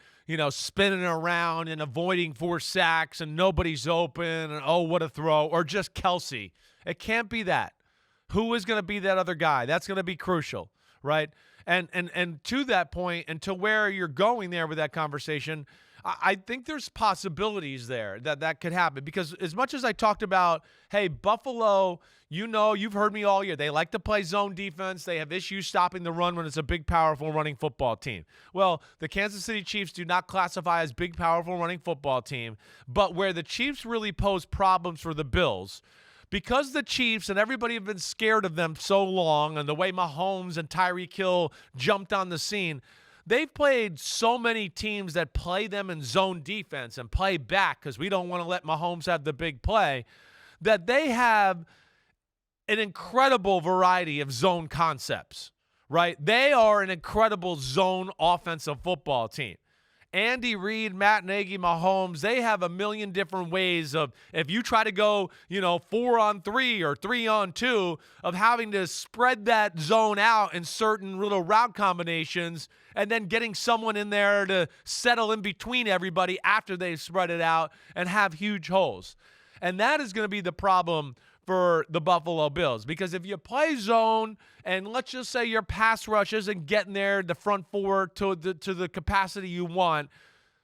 spinning around and avoiding 4 sacks and nobody's open and, oh, what a throw, or just Kelsey. It can't be that. Who is going to be that other guy? That's going to be crucial, right? And to that point and to where you're going there with that conversation, I think there's possibilities there that could happen. Because as much as I talked about, hey, Buffalo, you've heard me all year. They like to play zone defense. They have issues stopping the run when it's a big, powerful running football team. Well, the Kansas City Chiefs do not classify as big, powerful running football team. But where the Chiefs really pose problems for the Bills, because the Chiefs and everybody have been scared of them so long and the way Mahomes and Tyreek Hill jumped on the scene, they've played so many teams that play them in zone defense and play back because we don't want to let Mahomes have the big play, that they have an incredible variety of zone concepts, right? They are an incredible zone offensive football team. Andy Reid, Matt Nagy, Mahomes, they have a million different ways of, if you try to go, 4-on-3 or 3-on-2, of having to spread that zone out in certain little route combinations and then getting someone in there to settle in between everybody after they've spread it out and have huge holes. And that is going to be the problem for the Buffalo Bills, because if you play zone and let's just say your pass rush isn't getting there, the front 4 to the capacity you want,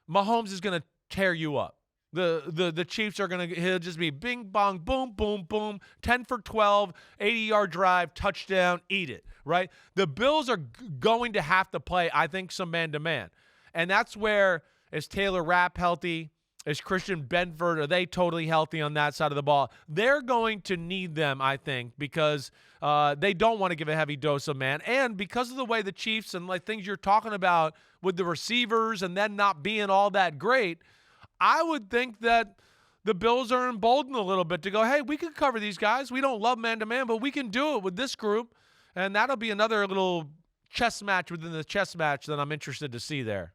Mahomes is going to tear you up. The Chiefs are going to, he'll just be bing, bong, boom, boom, boom, 10 for 12, 80-yard drive, touchdown, eat it, right? The Bills are going to have to play, I think, some man-to-man. And that's where, is Taylor Rapp healthy? Is Christian Benford, are they totally healthy on that side of the ball? They're going to need them, I think, because they don't want to give a heavy dose of man. And because of the way the Chiefs and like things you're talking about with the receivers and then not being all that great, I would think that the Bills are emboldened a little bit to go, hey, we can cover these guys. We don't love man-to-man, but we can do it with this group. And that'll be another little chess match within the chess match that I'm interested to see there.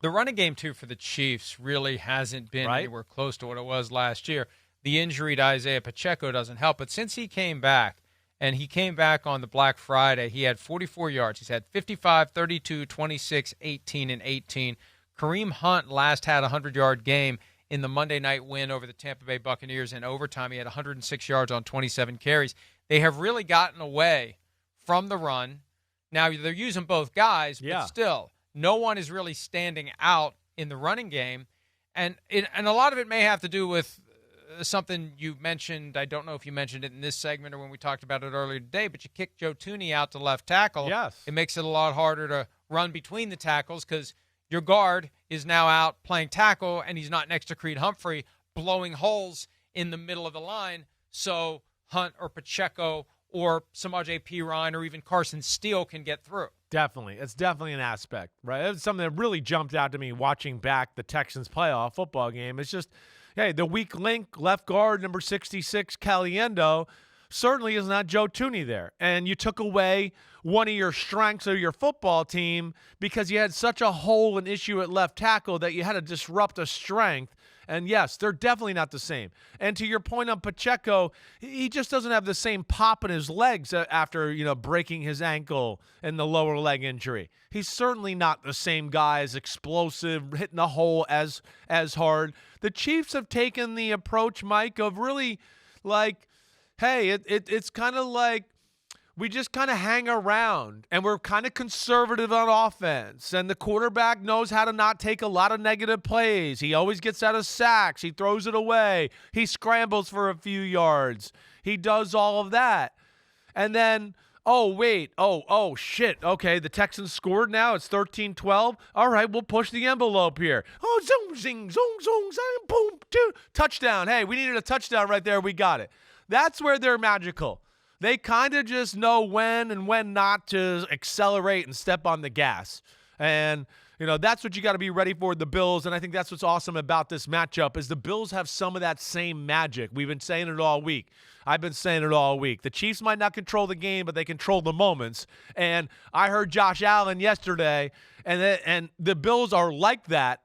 The running game, too, for the Chiefs really hasn't been anywhere close to what it was last year. The injury to Isaiah Pacheco doesn't help. But since he came back, and he came back on the Black Friday, he had 44 yards. He's had 55, 32, 26, 18, and 18. Kareem Hunt last had a 100-yard game in the Monday night win over the Tampa Bay Buccaneers in overtime. He had 106 yards on 27 carries. They have really gotten away from the run. Now, they're using both guys, but still, no one is really standing out in the running game. And a lot of it may have to do with something you mentioned. I don't know if you mentioned it in this segment or when we talked about it earlier today, but you kicked Joe Thuney out to left tackle. Yes. It makes it a lot harder to run between the tackles because your guard is now out playing tackle, and he's not next to Creed Humphrey blowing holes in the middle of the line. So Hunt or Pacheco or Samaje Perine or even Carson Steele can get through. Definitely. It's definitely an aspect, right? It's something that really jumped out to me watching back the Texans playoff football game. It's just, hey, the weak link, left guard, number 66, Caliendo, certainly is not Joe Thuney there. And you took away one of your strengths of your football team because you had such a hole and issue at left tackle that you had to disrupt a strength. And yes, they're definitely not the same. And to your point on Pacheco, he just doesn't have the same pop in his legs after, breaking his ankle and the lower leg injury. He's certainly not the same guy, as explosive, hitting the hole as hard. The Chiefs have taken the approach, Mike, of really like, hey, it's kind of like we just kind of hang around and we're kind of conservative on offense. And the quarterback knows how to not take a lot of negative plays. He always gets out of sacks. He throws it away. He scrambles for a few yards. He does all of that. And then, oh, wait. Oh, shit. Okay, the Texans scored now. It's 13-12. All right, we'll push the envelope here. Oh, zoom, zing, zoom, zoom, zing, boom, touchdown. Hey, we needed a touchdown right there. We got it. That's where they're magical. They kind of just know when and when not to accelerate and step on the gas. And, that's what you got to be ready for, the Bills. And I think that's what's awesome about this matchup is the Bills have some of that same magic. We've been saying it all week. I've been saying it all week. The Chiefs might not control the game, but they control the moments. And I heard Josh Allen yesterday, and the Bills are like that.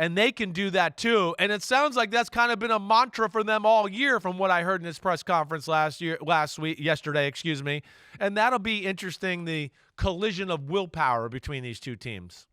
And they can do that too. And it sounds like that's kind of been a mantra for them all year from what I heard in his press conference yesterday. And that'll be interesting, the collision of willpower between these two teams.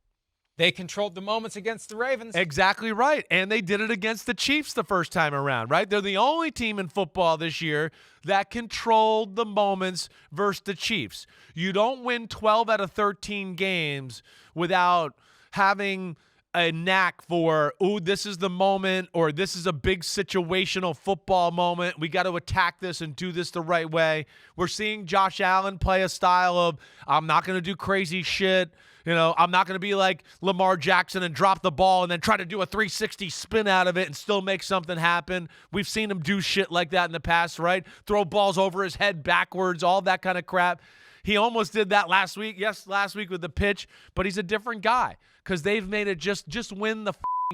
They controlled the moments against the Ravens. Exactly right. And they did it against the Chiefs the first time around, right? They're the only team in football this year that controlled the moments versus the Chiefs. You don't win 12 out of 13 games without having a knack for, this is the moment, or this is a big situational football moment. We got to attack this and do this the right way. We're seeing Josh Allen play a style of, I'm not going to do crazy shit. I'm not going to be like Lamar Jackson and drop the ball and then try to do a 360 spin out of it and still make something happen. We've seen him do shit like that in the past, right? Throw balls over his head backwards, all that kind of crap. He almost did that last week. Yes, last week with the pitch, but he's a different guy because they've made it just win the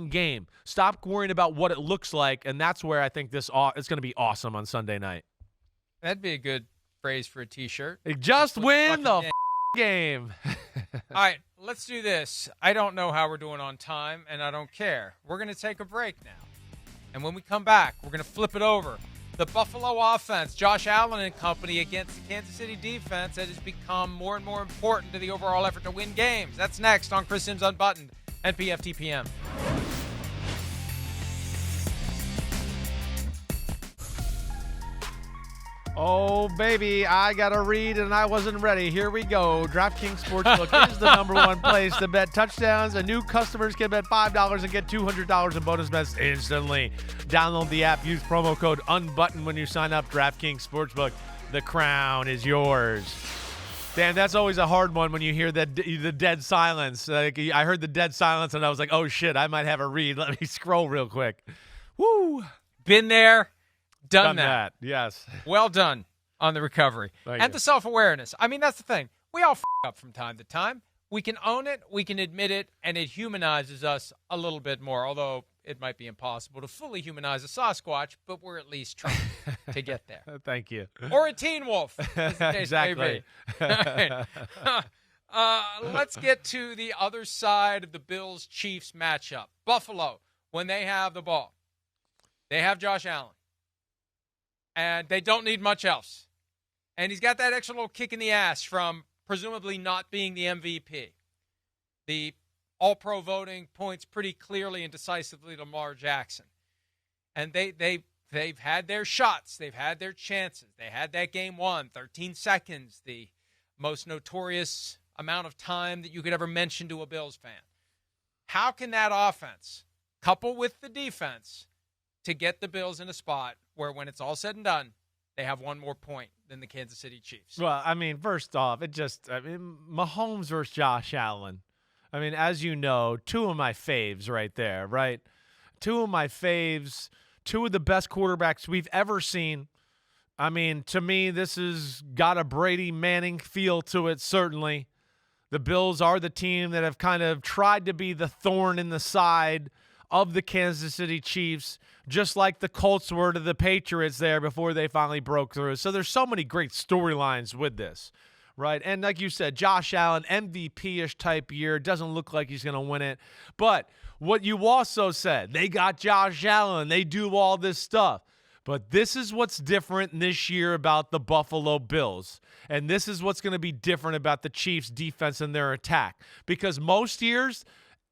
game. Stop worrying about what it looks like, and that's where I think it's going to be awesome on Sunday night. That'd be a good phrase for a T-shirt. Just win the game. All right, let's do this. I don't know how we're doing on time, and I don't care. We're going to take a break now. And when we come back, we're going to flip it over. The Buffalo offense, Josh Allen and company against the Kansas City defense that has become more and more important to the overall effort to win games. That's next on Chris Simms Unbuttoned and PFTPM. Oh, baby, I got to read and I wasn't ready. Here we go. DraftKings Sportsbook is the number one place to bet touchdowns, and new customers can bet $5 and get $200 in bonus bets instantly. Download the app. Use promo code UNBUTTON when you sign up. DraftKings Sportsbook. The crown is yours. Dan, that's always a hard one when you hear the dead silence. I heard the dead silence, and I was like, oh, shit, I might have a read. Let me scroll real quick. Woo. Been there. Done that. Yes. Well done on the recovery. Thank the self-awareness. I mean, that's the thing. We all up from time to time. We can own it, we can admit it, and it humanizes us a little bit more, although it might be impossible to fully humanize a Sasquatch, but we're at least trying to get there. Thank you. Or a teen wolf, as the case exactly. may be. Let's get to the other side of the Bills-Chiefs matchup. Buffalo, when they have the ball, they have Josh Allen. And they don't need much else. And he's got that extra little kick in the ass from presumably not being the MVP. The All-Pro voting points pretty clearly and decisively to Lamar Jackson. And they've had their shots. They've had their chances. They had that game won, 13 seconds, the most notorious amount of time that you could ever mention to a Bills fan. How can that offense couple with the defense to get the Bills in a spot where when it's all said and done, they have one more point than the Kansas City Chiefs? Well, I mean, first off, Mahomes versus Josh Allen. I mean, as you know, two of my faves right there, right? Two of my faves, two of the best quarterbacks we've ever seen. I mean, to me, this has got a Brady Manning feel to it, certainly. The Bills are the team that have kind of tried to be the thorn in the side of the Kansas City Chiefs, just like the Colts were to the Patriots there before they finally broke through. So there's so many great storylines with this, right? And like you said, Josh Allen, MVP-ish type year. Doesn't look like he's going to win it. But what you also said, they got Josh Allen. They do all this stuff. But this is what's different this year about the Buffalo Bills. And this is what's going to be different about the Chiefs' defense and their attack. Because most years,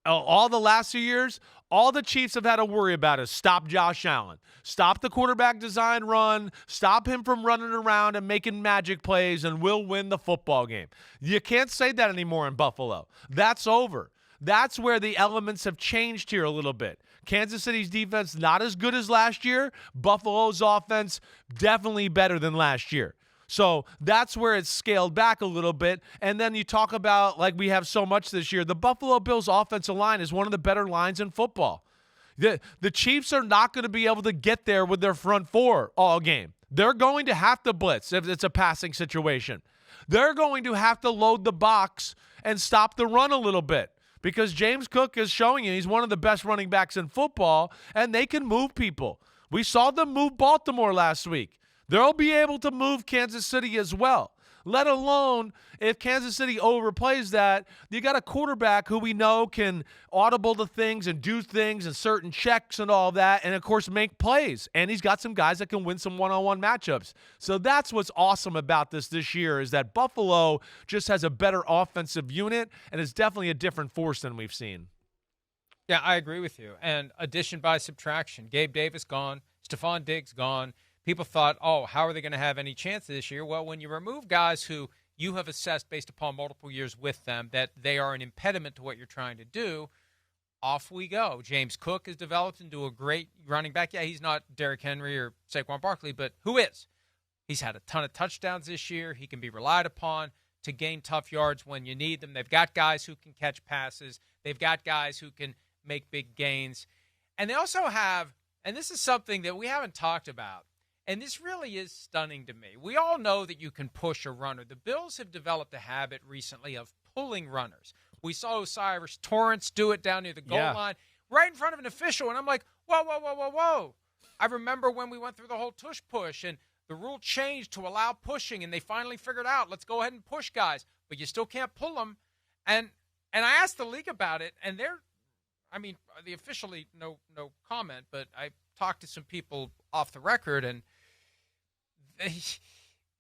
all the last 2 years, all the Chiefs have had to worry about is stop Josh Allen. Stop the quarterback design run. Stop him from running around and making magic plays, and we'll win the football game. You can't say that anymore in Buffalo. That's over. That's where the elements have changed here a little bit. Kansas City's defense not as good as last year. Buffalo's offense definitely better than last year. So that's where it's scaled back a little bit. And then you talk about, like we have so much this year, the Buffalo Bills offensive line is one of the better lines in football. The Chiefs are not going to be able to get there with their front four all game. They're going to have to blitz if it's a passing situation. They're going to have to load the box and stop the run a little bit. Because James Cook is showing you he's one of the best running backs in football, and they can move people. We saw them move Baltimore last week. They'll be able to move Kansas City as well. Let alone if Kansas City overplays that, you got a quarterback who we know can audible to things and do things and certain checks and all that, and of course make plays. And he's got some guys that can win some one-on-one matchups. So that's what's awesome about this year is that Buffalo just has a better offensive unit and is definitely a different force than we've seen. Yeah, I agree with you. And addition by subtraction. Gabe Davis gone. Stephon Diggs gone. People thought, oh, how are they going to have any chance this year? Well, when you remove guys who you have assessed based upon multiple years with them that they are an impediment to what you're trying to do, off we go. James Cook has developed into a great running back. Yeah, he's not Derrick Henry or Saquon Barkley, but who is? He's had a ton of touchdowns this year. He can be relied upon to gain tough yards when you need them. They've got guys who can catch passes. They've got guys who can make big gains. And they also have, and this is something that we haven't talked about, and this really is stunning to me. We all know that you can push a runner. The Bills have developed a habit recently of pulling runners. We saw Osiris Torrance do it down near the goal line, right in front of an official, and I'm like, whoa, whoa, whoa, whoa, whoa. I remember when we went through the whole tush push, and the rule changed to allow pushing, and they finally figured out, let's go ahead and push guys, but you still can't pull them. And I asked the league about it, and the officially no comment, but I talked to some people off the record, and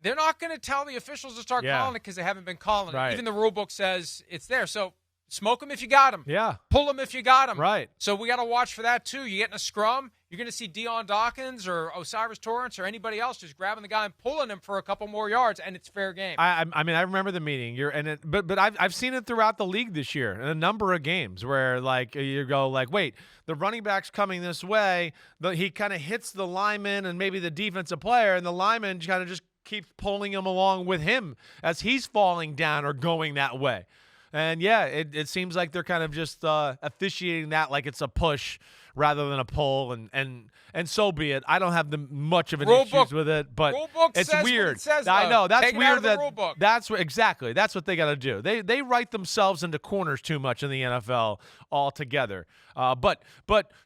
they're not going to tell the officials to start calling it because they haven't been calling it. Even the rule book says it's there. So smoke them if you got them. Yeah. Pull them if you got them. Right. So we got to watch for that, too. You get in a scrum, you're going to see Deion Dawkins or Osiris Torrance or anybody else just grabbing the guy and pulling him for a couple more yards, and it's fair game. I I remember the meeting. But I've seen it throughout the league this year in a number of games where, like, you go, like, wait, the running back's coming this way. He kind of hits the lineman and maybe the defensive player, and the lineman kind of just keeps pulling him along with him as he's falling down or going that way. And, yeah, it seems like they're kind of just officiating that like it's a push rather than a pull, and so be it. I don't have much of an issues with it, but it's weird. It says, I know that's Take weird. It out of the rule book. That's exactly that's what they got to do. They write themselves into corners too much in the NFL altogether. But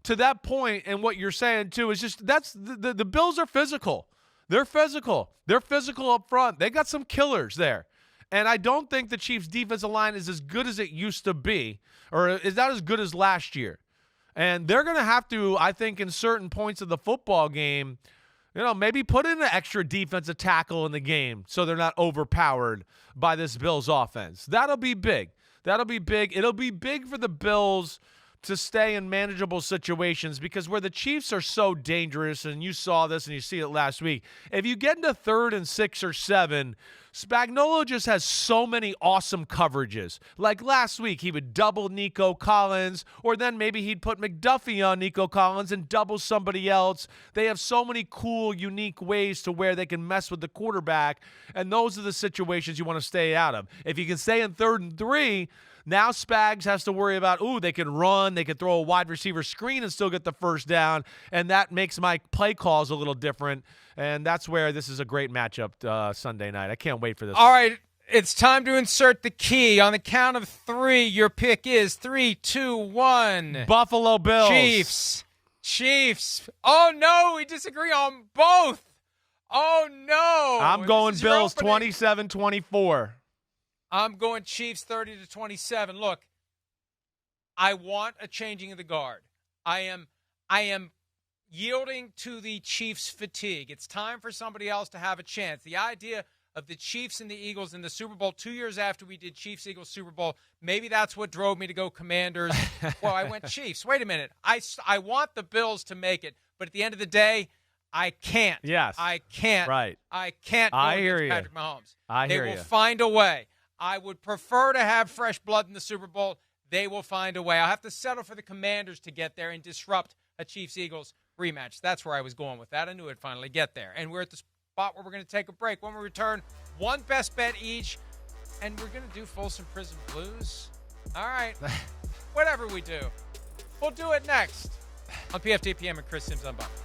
to that point, and what you're saying too is just that's the Bills are physical. They're physical. They're physical up front. They got some killers there. And I don't think the Chiefs' defensive line is as good as it used to be, or is not as good as last year. And they're going to have to, I think, in certain points of the football game, maybe put in an extra defensive tackle in the game so they're not overpowered by this Bills offense. That'll be big. That'll be big. It'll be big for the Bills to stay in manageable situations because where the Chiefs are so dangerous, and you saw this and you see it last week, if you get into 3rd and 6 or 7, Spagnuolo just has so many awesome coverages. Like last week, he would double Nico Collins, or then maybe he'd put McDuffie on Nico Collins and double somebody else. They have so many cool, unique ways to where they can mess with the quarterback, and those are the situations you want to stay out of. If you can stay in 3rd and 3, now Spags has to worry about, they can run, they can throw a wide receiver screen and still get the first down, and that makes my play calls a little different, and that's where this is a great matchup Sunday night. I can't wait for this. All right, it's time to insert the key. On the count of 3, your pick is 3, 2, 1. Buffalo Bills. Chiefs. Oh, no, we disagree on both. Oh, no. I'm going Bills 27-24. I'm going Chiefs 30-27. Look, I want a changing of the guard. I am yielding to the Chiefs' fatigue. It's time for somebody else to have a chance. The idea of the Chiefs and the Eagles in the Super Bowl 2 years after we did Chiefs-Eagles Super Bowl, maybe that's what drove me to go Commanders. Well, I went Chiefs. Wait a minute. I want the Bills to make it, but at the end of the day, I can't. Yes. I can't. Right. I can't go against Patrick Mahomes. They will find a way. I would prefer to have fresh blood in the Super Bowl. They will find a way. I'll have to settle for the Commanders to get there and disrupt a Chiefs-Eagles rematch. That's where I was going with that. I knew it'd finally get there. And we're at the spot where we're going to take a break. When we return, one best bet each, and we're going to do Folsom Prison Blues. All right. Whatever we do, we'll do it next on PFTPM and Chris Simms Unbuttoned.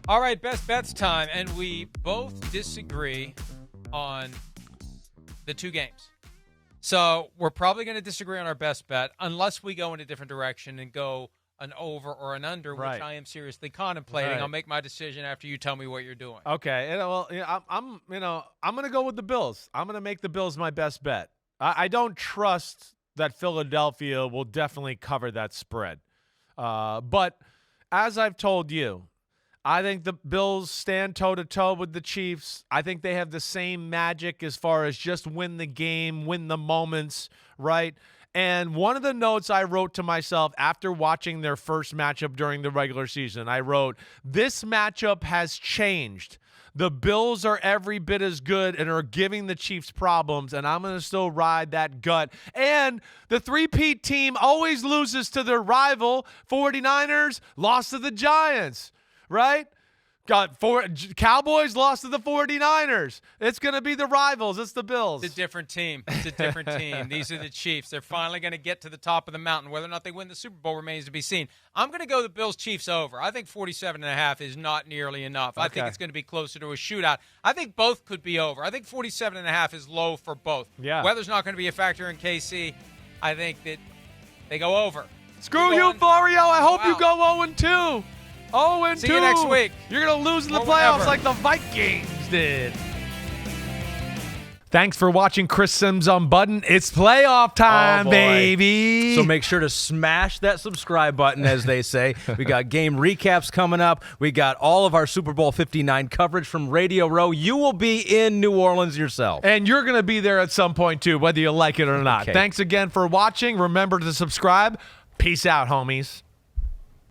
All right, best bets time, and we both disagree on the 2 games. So we're probably going to disagree on our best bet unless we go in a different direction and go an over or an under, which I am seriously contemplating. Right. I'll make my decision after you tell me what you're doing. Okay, well, I'm going to go with the Bills. I'm going to make the Bills my best bet. I don't trust that Philadelphia will definitely cover that spread. But as I've told you, I think the Bills stand toe-to-toe with the Chiefs. I think they have the same magic as far as just win the game, win the moments, right? And one of the notes I wrote to myself after watching their first matchup during the regular season, I wrote, this matchup has changed. The Bills are every bit as good and are giving the Chiefs problems, and I'm going to still ride that gut. And the three-peat team always loses to their rival. 49ers lost to the Giants. Right? Cowboys lost to the 49ers. It's going to be the rivals. It's the Bills. It's a different team. It's a different team. These are the Chiefs. They're finally going to get to the top of the mountain. Whether or not they win the Super Bowl remains to be seen. I'm going to go the Bills-Chiefs over. I think 47.5 is not nearly enough. Okay. I think it's going to be closer to a shootout. I think both could be over. I think 47.5 is low for both. Yeah. Weather's not going to be a factor in KC. I think that they go over. Screw you, Florio. I hope you go 0-2. 0-2. See you next week. You're going to lose in the playoffs like the Vikings did. Thanks for watching Chris Simms Unbuttoned. It's playoff time, baby. So make sure to smash that subscribe button, as they say. We got game recaps coming up. We got all of our Super Bowl 59 coverage from Radio Row. You will be in New Orleans yourself. And you're going to be there at some point, too, whether you like it or not. Okay. Thanks again for watching. Remember to subscribe. Peace out, homies.